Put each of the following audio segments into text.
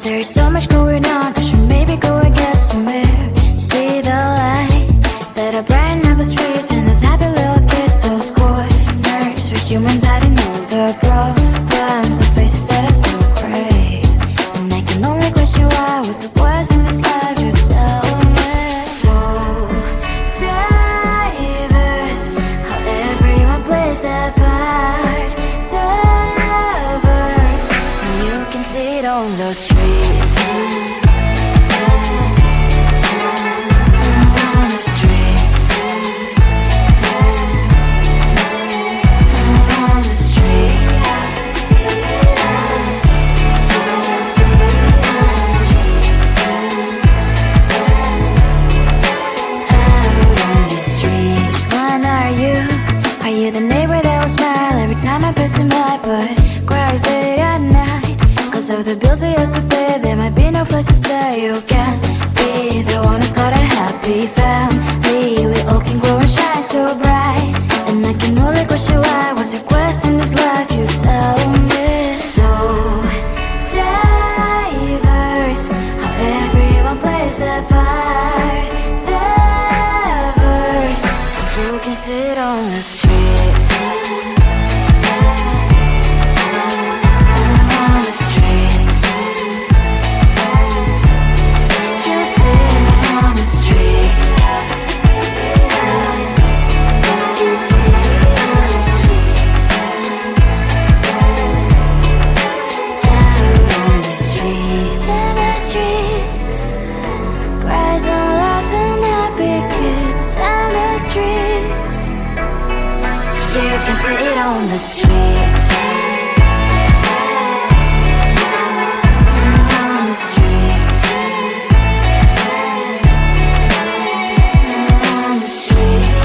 There's so much going on, I should maybe go and get some air. See the lights that are brighten up the streets, and those happy little kids, those corners where humans hiding all the problems, the faces that are so gray. And I can only question why, what's the worst in this life, you tell me. So diverse, how everyone plays their part. The verse, and you can see it on the streets. Of the bills I used to pay, there might be no place to stay. You can't be the one who's got a happy family. We all can glow and shine so bright, and I can only question why. What's your quest in this life? You tell me. So diverse, how everyone plays their part. The verse, you can sit on the street. You can sit on the streets. On the streets. On the streets.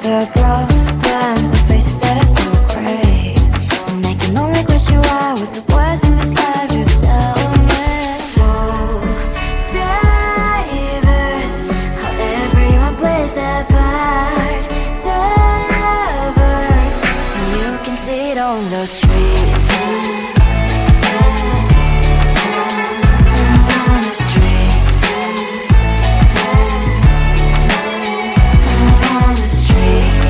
the problems, the faces that are so grave. And I can only question why, what's the worst in this life, you tell me. So diverse, how everyone plays their part. The verse, and you can see it on the streets. On the streets. On the streets.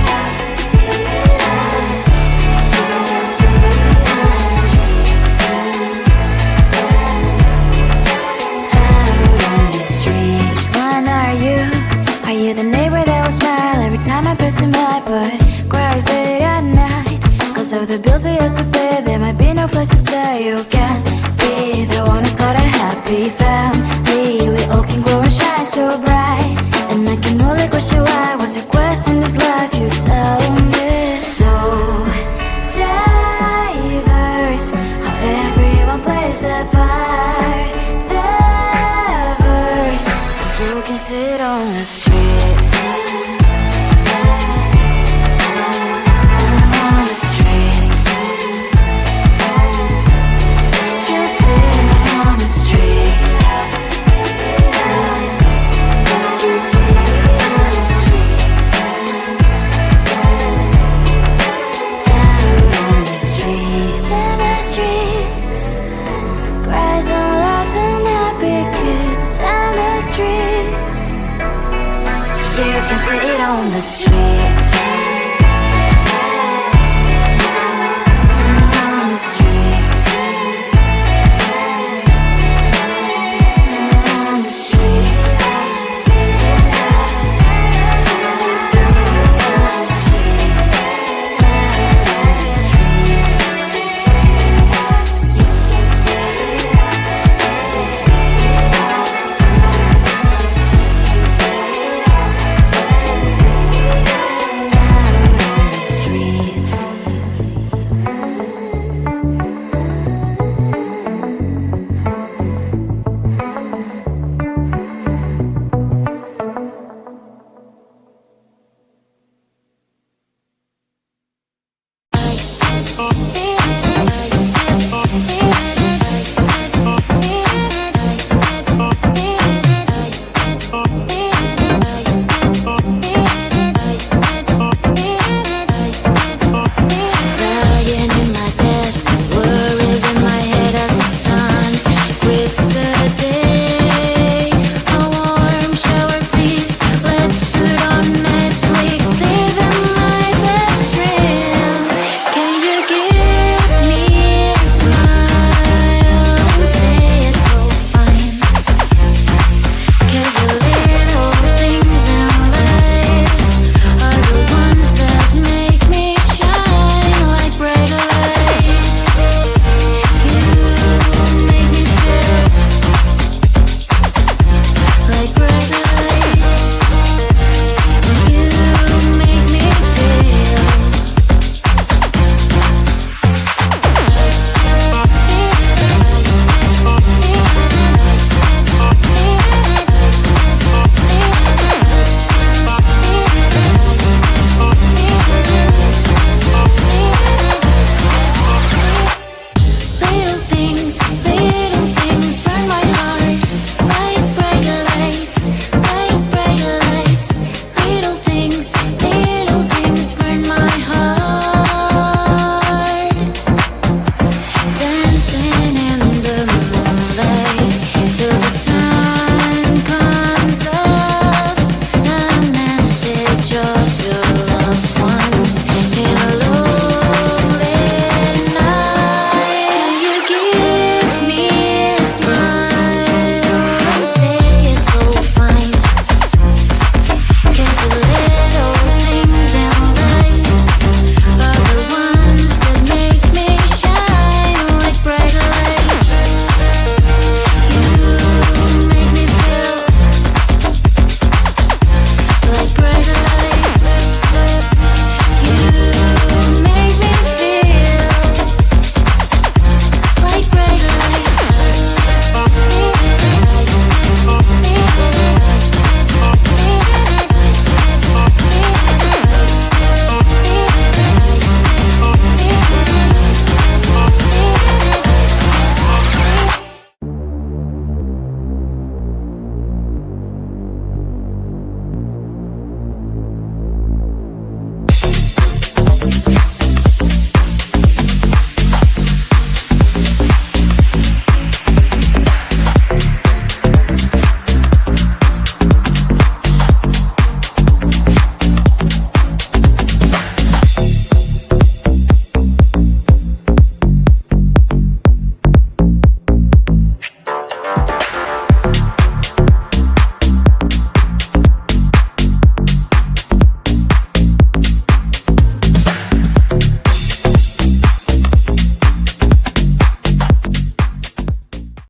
Are you the neighbor that will smile every time I pass him by, but cries late at night? Cause of the bills I used to pay, there might be no place to stay. You can't be the one who's got a happy family. We all can glow and shine so bright. And I can only question why, what's your quest in this life, you tell me. So diverse, how everyone plays their part. The verse, you can sit on the street. On the streets. You sit on the streets. Out on the streets. In the streets. Cries and laughing, happy kids. And the streets. You can sit on the streets. On the streets. On the streets.